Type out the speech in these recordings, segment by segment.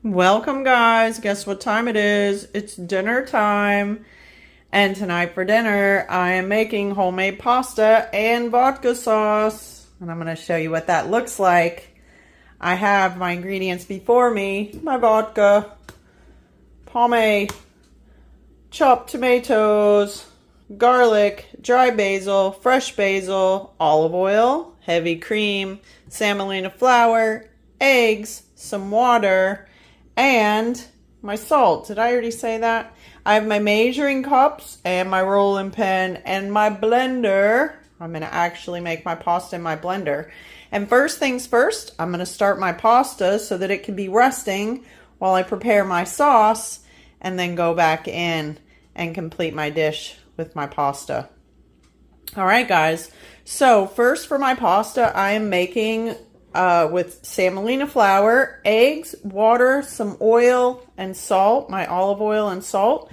Welcome guys, guess what time it is? It's dinner time. And tonight for dinner, I am making homemade pasta and vodka sauce. And I'm going to show you what that looks like. I have my ingredients before me. My vodka, pomade, chopped tomatoes, garlic, dry basil, fresh basil, olive oil, heavy cream, semolina flour, eggs, some water, and my salt. Did I already say that? I have my measuring cups and my rolling pin and my blender. I'm going to actually make my pasta in my blender. And first things first, I'm going to start my pasta so that it can be resting while I prepare my sauce and then go back in and complete my dish with my pasta. All right, guys. So first for my pasta, I am making with semolina flour, eggs, water, some oil, and salt, my olive oil and salt.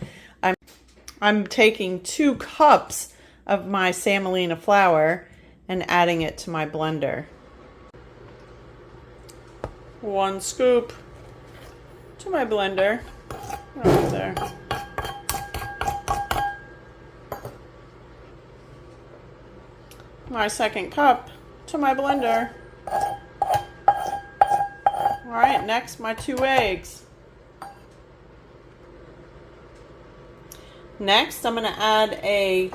I'm taking 2 cups of my semolina flour and adding it to my blender. 1 scoop to my blender. Right there. My 2nd cup to my blender. Alright, next my 2 eggs. Next, I'm going to add a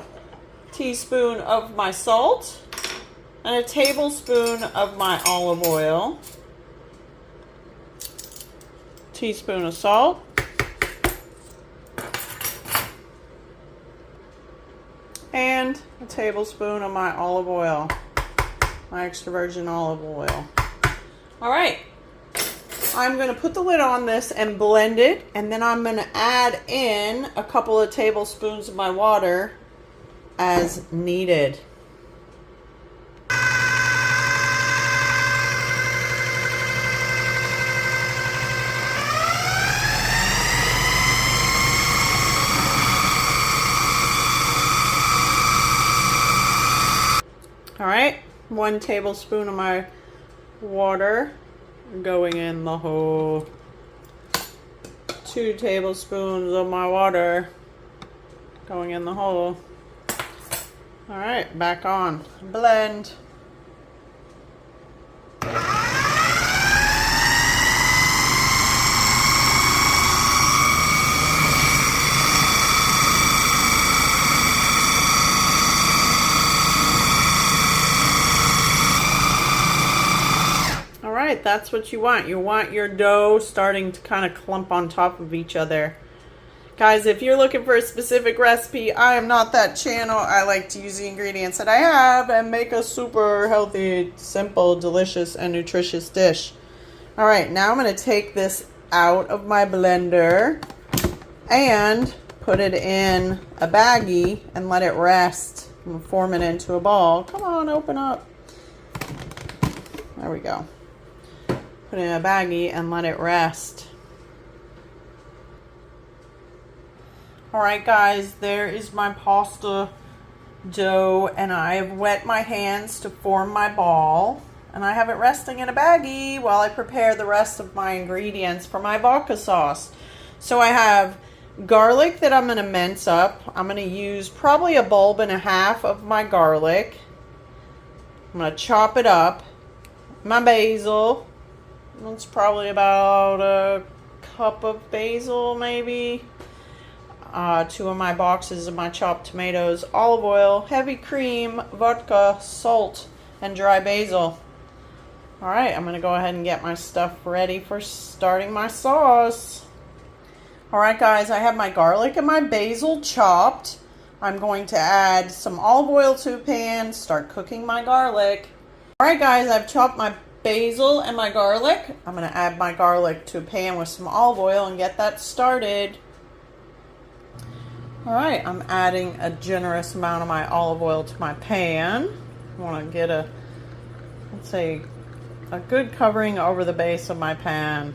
teaspoon of my salt and a tablespoon of my olive oil. Teaspoon of salt. And a tablespoon of my olive oil. My extra virgin olive oil. Alright. I'm going to put the lid on this and blend it, and then I'm going to add in a couple of tablespoons of my water as needed. Alright, 1 tablespoon of my water going in the hole. 2 tablespoons of my water going in the hole. Alright, back on. Blend. Alright, that's what you want. You want your dough starting to kind of clump on top of each other. Guys, if you're looking for a specific recipe, I am not that channel. I like to use the ingredients that I have and make a super healthy, simple, delicious, and nutritious dish. Alright, now I'm going to take this out of my blender and put it in a baggie and let it rest. I'm going to form it into a ball. Come on, open up. There we go. Put it in a baggie and let it rest. Alright guys, there is my pasta dough, and I have wet my hands to form my ball, and I have it resting in a baggie while I prepare the rest of my ingredients for my vodka sauce. So I have garlic that I'm going to mince up. I'm going to use probably a bulb and a half of my garlic. I'm going to chop it up. My basil. It's probably about a cup of basil, maybe. 2 of my boxes of my chopped tomatoes, olive oil, heavy cream, vodka, salt, and dry basil. Alright, I'm going to go ahead and get my stuff ready for starting my sauce. Alright guys, I have my garlic and my basil chopped. I'm going to add some olive oil to a pan, start cooking my garlic. Alright guys, I've chopped my basil and my garlic. I'm going to add my garlic to a pan with some olive oil and get that started. Alright, I'm adding a generous amount of my olive oil to my pan. I want to get a, let's say, a good covering over the base of my pan.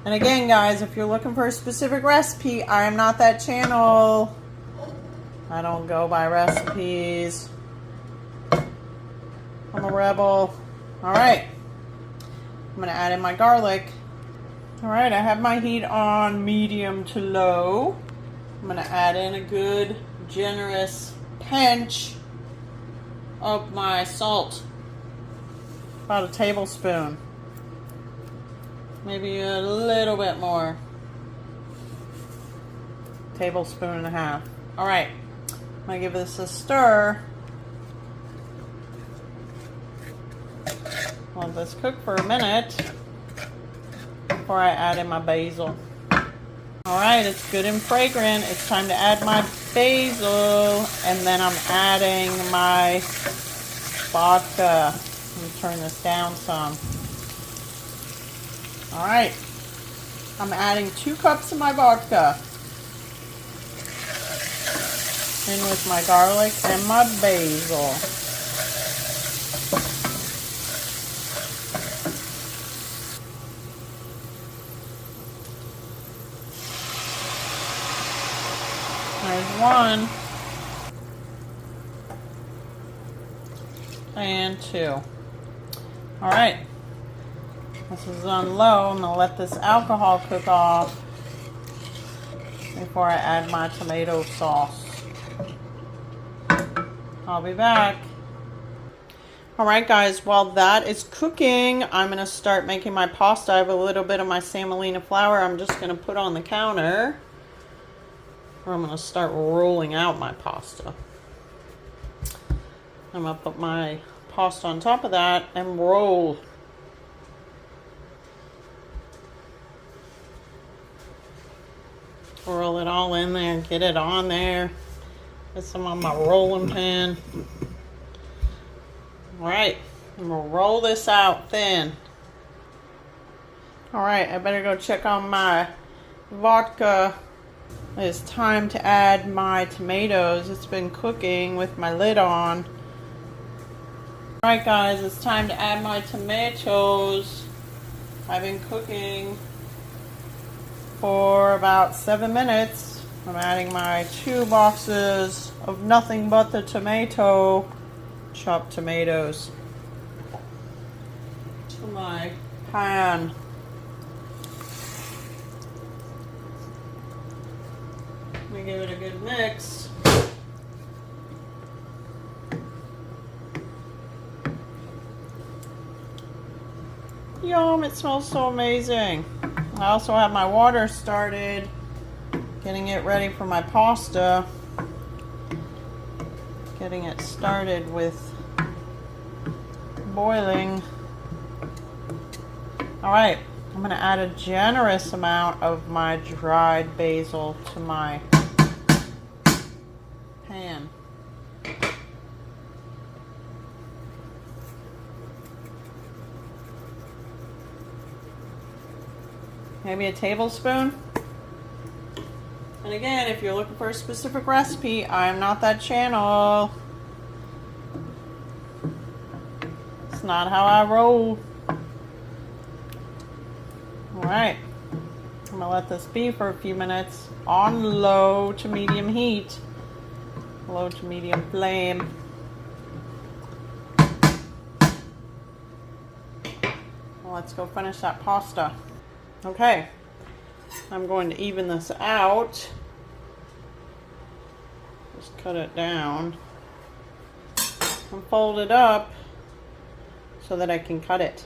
And again guys, if you're looking for a specific recipe, I am not that channel. I don't go by recipes. I'm a rebel. Alright. I'm going to add in my garlic. All right, I have my heat on medium to low. I'm gonna add in a good, generous pinch of my salt. About a tablespoon. Maybe a little bit more. Tablespoon and a half. All right, I'm gonna give this a stir. Let this cook for a minute before I add in my basil. All right, it's good and fragrant. It's time to add my basil, and then I'm adding my vodka. Let me turn this down some. All right, I'm adding 2 cups of my vodka in with my garlic and my basil. There's 1 and 2. All right, this is on low. I'm gonna let this alcohol cook off before I add my tomato sauce. I'll be back. All right, guys, while that is cooking, I'm gonna start making my pasta. I have a little bit of my semolina flour I'm just gonna put on the counter. Or I'm going to start rolling out my pasta. I'm going to put my pasta on top of that and roll. Roll it all in there, get it on there. Get some on my rolling pin. All right, I'm going to roll this out thin. All right, I better go check on my vodka. It's time to add my tomatoes. It's been cooking with my lid on. Alright guys, it's time to add my tomatoes. I've been cooking for about 7 minutes. I'm adding my 2 boxes of nothing but the tomato, chopped tomatoes, to my pan. Let me give it a good mix. Yum, it smells so amazing. I also have my water started, getting it ready for my pasta. Getting it started with boiling. All right, I'm gonna add a generous amount of my dried basil to my pan. Maybe a tablespoon. And again, if you're looking for a specific recipe, I'm not that channel. It's not how I roll. Alright, I'm gonna let this be for a few minutes on low to medium heat. Low to medium flame. Well, let's go finish that pasta. Okay, I'm going to even this out. Just cut it down and fold it up so that I can cut it.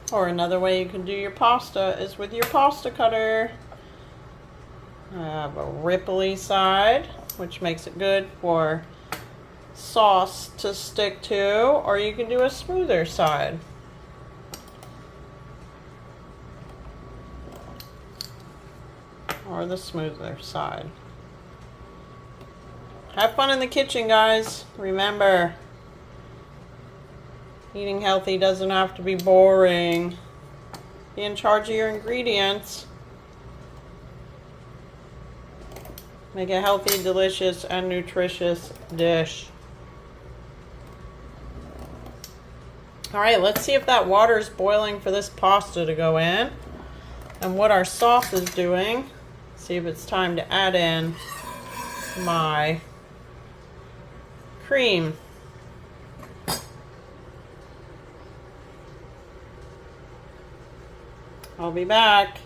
Or another way you can do your pasta is with your pasta cutter. I have a ripply side, which makes it good for sauce to stick to, or you can do a smoother side. Or the smoother side. Have fun in the kitchen, guys. Remember, eating healthy doesn't have to be boring. Be in charge of your ingredients. Make a healthy, delicious, and nutritious dish. Alright, let's see if that water is boiling for this pasta to go in. and what our sauce is doing. See if it's time to add in my cream. I'll be back.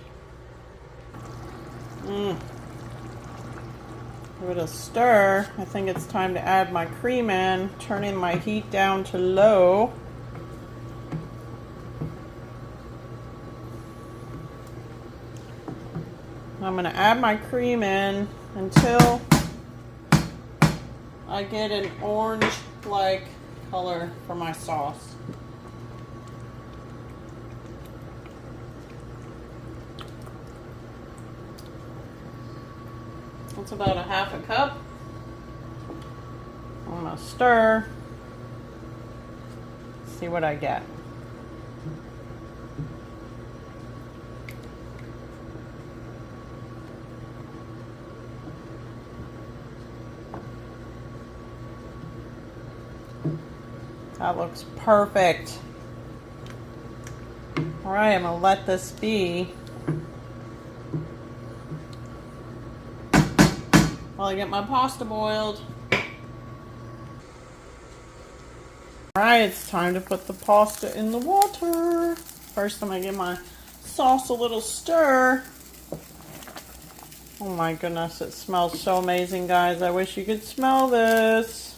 Give it a stir. I think it's time to add my cream in, turning my heat down to low. I'm going to add my cream in until I get an orange-like color for my sauce. That's about a half a cup. I'm going to stir. See what I get. That looks perfect. All right, I'm gonna let this be while I get my pasta boiled. All right, it's time to put the pasta in the water. First, I'm gonna give my sauce a little stir. Oh my goodness, it smells so amazing, guys. I wish you could smell this.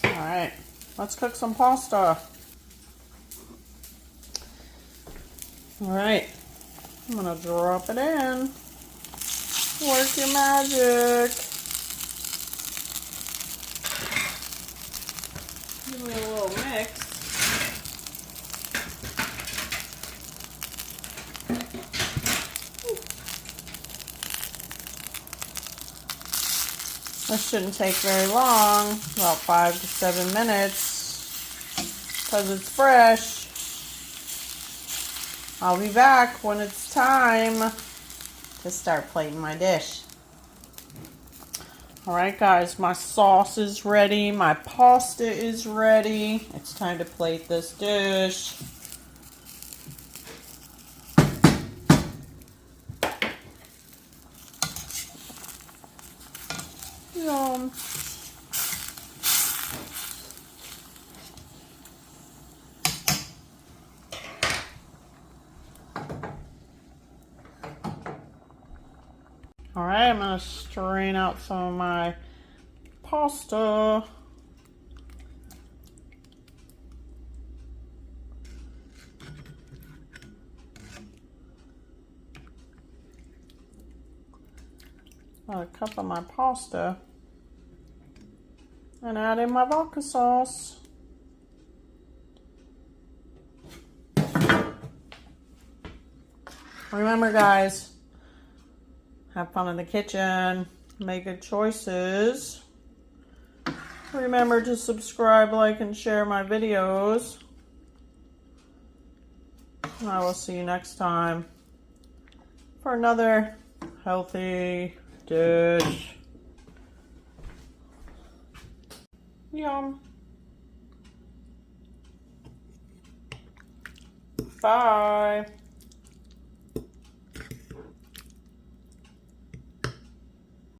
Alright, let's cook some pasta. Alright, I'm going to drop it in. Work your magic. Give me a little mix. This shouldn't take very long, about 5 to 7 minutes, because it's fresh. I'll be back when it's time to start plating my dish. Alright guys, my sauce is ready, my pasta is ready. It's time to plate this dish. Yum. All right, I'm gonna strain out some of my pasta. A cup of my pasta. And add in my vodka sauce. Remember guys, have fun in the kitchen, make good choices. Remember to subscribe, like, and share my videos. And I will see you next time for another healthy dish. Yum. Bye.